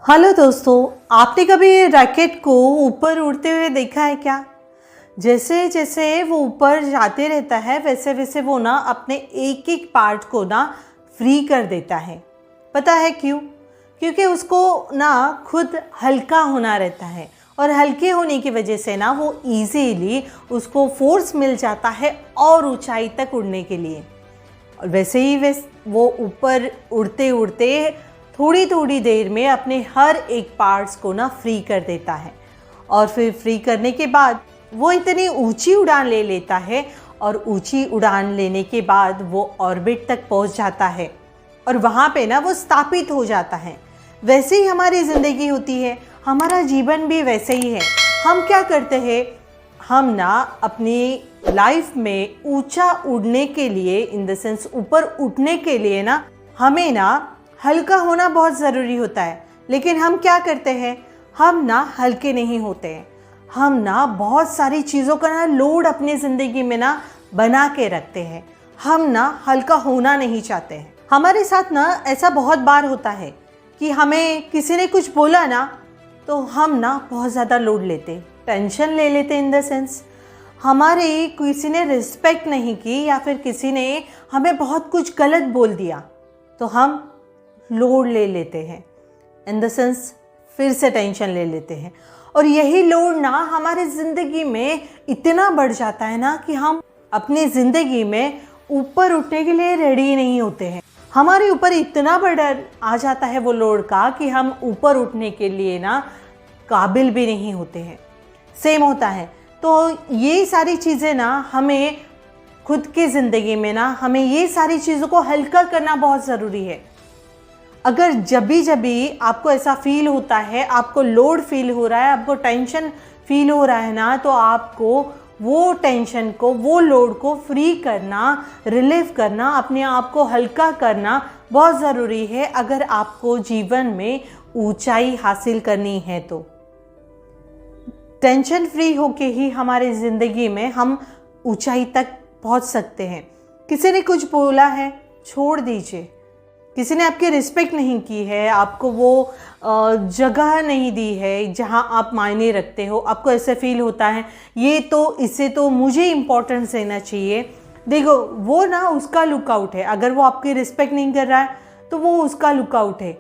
Hello दोस्तों, आपने कभी रैकेट को ऊपर उड़ते हुए देखा है क्या? जैसे जैसे वो ऊपर जाते रहता है वैसे वैसे वो ना अपने एक एक पार्ट को ना फ्री कर देता है। पता है क्यों? क्योंकि उसको ना खुद हल्का होना रहता है और हल्के होने की वजह से ना वो इजीली उसको फोर्स मिल जाता है और ऊंचाई तक उड़ने के लिए। और वैसे ही वो ऊपर उड़ते उड़ते थोड़ी थोड़ी देर में अपने हर एक पार्ट्स को ना फ्री कर देता है और फिर फ्री करने के बाद वो इतनी ऊंची उड़ान ले लेता है और ऊंची उड़ान लेने के बाद वो ऑर्बिट तक पहुंच जाता है और वहाँ पे ना वो स्थापित हो जाता है। वैसे ही हमारी ज़िंदगी होती है, हमारा जीवन भी वैसे ही है। हम क्या करते हैं, हम ना अपनी लाइफ में ऊंचा उड़ने के लिए इन द सेंस ऊपर उठने के लिए ना हमें ना हल्का होना बहुत ज़रूरी होता है। लेकिन हम क्या करते हैं, हम ना हल्के नहीं होते हैं। हम ना बहुत सारी चीज़ों का ना लोड अपनी ज़िंदगी में ना बना के रखते हैं। हम ना हल्का होना नहीं चाहते हैं। हमारे साथ ना ऐसा बहुत बार होता है कि हमें किसी ने कुछ बोला ना तो हम ना बहुत ज़्यादा लोड लेते, टेंशन ले लेते। इन द सेंस हमारे किसी ने रिस्पेक्ट नहीं की या फिर किसी ने हमें बहुत कुछ गलत बोल दिया तो हम लोड ले लेते हैं। इन द सेंस फिर से टेंशन ले लेते हैं और यही लोड ना हमारे ज़िंदगी में इतना बढ़ जाता है ना कि हम अपनी ज़िंदगी में ऊपर उठने के लिए रेडी नहीं होते हैं। हमारे ऊपर इतना बड़ा आ जाता है वो लोड का कि हम ऊपर उठने के लिए ना काबिल भी नहीं होते हैं। सेम होता है। तो ये सारी चीज़ें ना हमें खुद की ज़िंदगी में ना हमें ये सारी चीज़ों को हल्का करना बहुत ज़रूरी है। अगर जब भी आपको ऐसा फील होता है, आपको लोड फील हो रहा है, आपको टेंशन फील हो रहा है ना, तो आपको वो टेंशन को, वो लोड को फ्री करना, रिलीव करना, अपने आप को हल्का करना बहुत ज़रूरी है अगर आपको जीवन में ऊंचाई हासिल करनी है। तो टेंशन फ्री होके ही हमारी ज़िंदगी में हम ऊंचाई तक पहुंच सकते हैं। किसी ने कुछ बोला है, छोड़ दीजिए। किसी ने आपकी रिस्पेक्ट नहीं की है, आपको वो जगह नहीं दी है जहां आप मायने रखते हो, आपको ऐसे फील होता है ये तो इससे तो मुझे इम्पोर्टेंस देना चाहिए। देखो वो ना उसका लुकआउट है। अगर वो आपकी रिस्पेक्ट नहीं कर रहा है तो वो उसका लुकआउट है।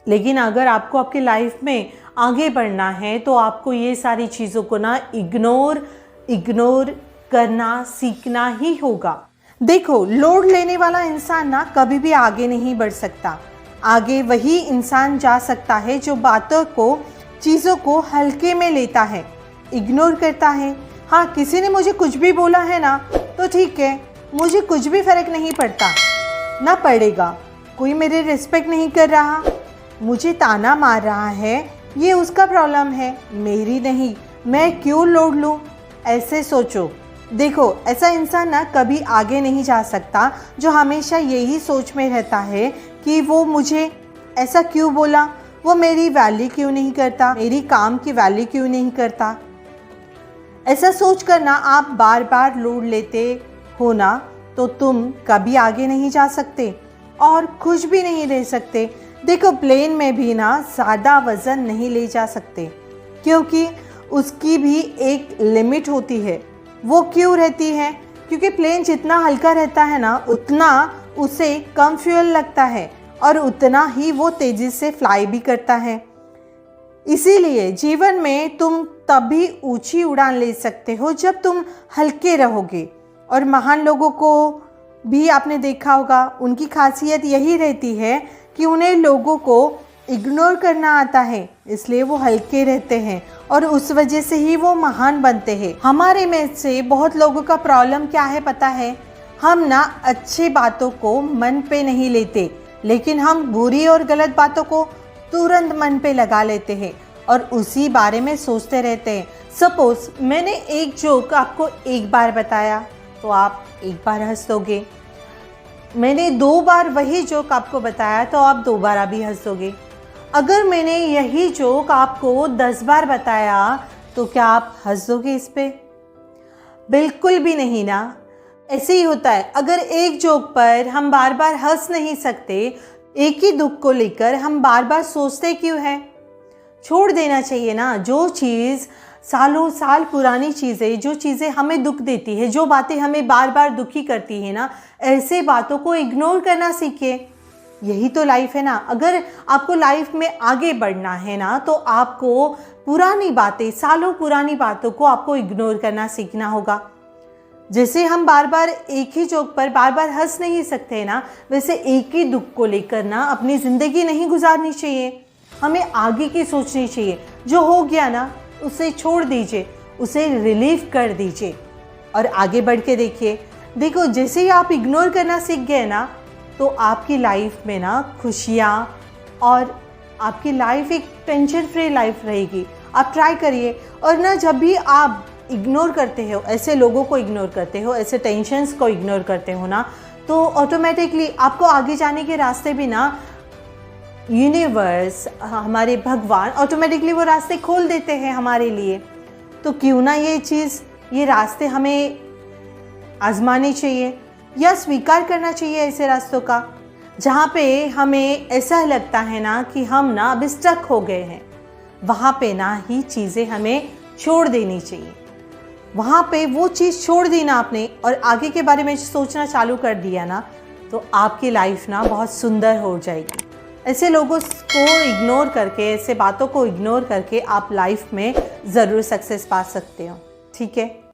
लेकिन अगर आपको आपकी लाइफ में आगे बढ़ना है तो आपको ये सारी चीज़ों को ना इग्नोर करना सीखना ही होगा। देखो, लोड लेने वाला इंसान ना कभी भी आगे नहीं बढ़ सकता। आगे वही इंसान जा सकता है जो बातों को, चीज़ों को हल्के में लेता है, इग्नोर करता है। हाँ, किसी ने मुझे कुछ भी बोला है ना तो ठीक है, मुझे कुछ भी फ़र्क नहीं पड़ता, ना पड़ेगा। कोई मेरी रिस्पेक्ट नहीं कर रहा, मुझे ताना मार रहा है, ये उसका प्रॉब्लम है, मेरी नहीं। मैं क्यों लोड लूँ? ऐसे सोचो। देखो, ऐसा इंसान ना कभी आगे नहीं जा सकता जो हमेशा यही सोच में रहता है कि वो मुझे ऐसा क्यों बोला, वो मेरी वैल्यू क्यों नहीं करता, मेरी काम की वैल्यू क्यों नहीं करता। ऐसा सोच कर ना आप बार बार लोड लेते हो ना तो तुम कभी आगे नहीं जा सकते और खुश भी नहीं रह सकते। देखो, प्लेन में भी ना ज़्यादा वज़न नहीं ले जा सकते क्योंकि उसकी भी एक लिमिट होती है। वो क्यों रहती है? क्योंकि प्लेन जितना हल्का रहता है ना उतना उसे कम फ्यूल लगता है और उतना ही वो तेज़ी से फ्लाई भी करता है। इसीलिए जीवन में तुम तभी ऊंची उड़ान ले सकते हो जब तुम हल्के रहोगे। और महान लोगों को भी आपने देखा होगा, उनकी खासियत यही रहती है कि उन्हें लोगों को इग्नोर करना आता है, इसलिए वो हल्के रहते हैं और उस वजह से ही वो महान बनते हैं। हमारे में से बहुत लोगों का प्रॉब्लम क्या है पता है? हम ना अच्छी बातों को मन पे नहीं लेते, लेकिन हम बुरी और गलत बातों को तुरंत मन पे लगा लेते हैं और उसी बारे में सोचते रहते हैं। सपोज मैंने एक जोक आपको एक बार बताया तो आप एक बार हंस दोगे। मैंने 2 बार वही जोक आपको बताया तो आप दोबारा भी हंस दोगे। अगर मैंने यही जोक आपको 10 बार बताया तो क्या आप हंस दोगे इस पे? बिल्कुल भी नहीं ना। ऐसे ही होता है। अगर एक जोक पर हम बार बार हंस नहीं सकते, एक ही दुख को लेकर हम बार बार सोचते क्यों हैं? छोड़ देना चाहिए ना। जो चीज़ सालों साल पुरानी चीज़ें, जो चीज़ें हमें दुख देती है, जो बातें हमें बार बार दुखी करती है ना, ऐसे बातों को इग्नोर करना सीखिए। यही तो लाइफ है ना। अगर आपको लाइफ में आगे बढ़ना है ना, तो आपको पुरानी बातें, सालों पुरानी बातों को आपको इग्नोर करना सीखना होगा। जैसे हम बार बार एक ही जोक पर बार बार हंस नहीं सकते ना, वैसे एक ही दुख को लेकर ना अपनी ज़िंदगी नहीं गुजारनी चाहिए। हमें आगे की सोचनी चाहिए। जो हो गया ना, उसे छोड़ दीजिए, उसे रिलीव कर दीजिए और आगे बढ़ के देखिए। देखो, जैसे ही आप इग्नोर करना सीख गए ना, तो आपकी लाइफ में ना खुशियाँ और आपकी लाइफ एक टेंशन फ्री लाइफ रहेगी। आप ट्राई करिए। और ना, जब भी आप इग्नोर करते हो, ऐसे लोगों को इग्नोर करते हो, ऐसे टेंशन्स को इग्नोर करते हो ना, तो ऑटोमेटिकली आपको आगे जाने के रास्ते भी ना यूनिवर्स, हमारे भगवान ऑटोमेटिकली वो रास्ते खोल देते हैं हमारे लिए। तो क्यों ना ये रास्ते हमें आजमाने चाहिए या स्वीकार करना चाहिए ऐसे रास्तों का, जहाँ पे हमें ऐसा लगता है ना कि हम ना अभी स्टक हो गए हैं। वहाँ पे ना ही चीज़ें हमें छोड़ देनी चाहिए। वहाँ पे वो चीज़ छोड़ दी ना आपने और आगे के बारे में सोचना चालू कर दिया ना, तो आपकी लाइफ ना बहुत सुंदर हो जाएगी। ऐसे लोगों को इग्नोर करके, ऐसे बातों को इग्नोर करके आप लाइफ में ज़रूर सक्सेस पा सकते हो। ठीक है।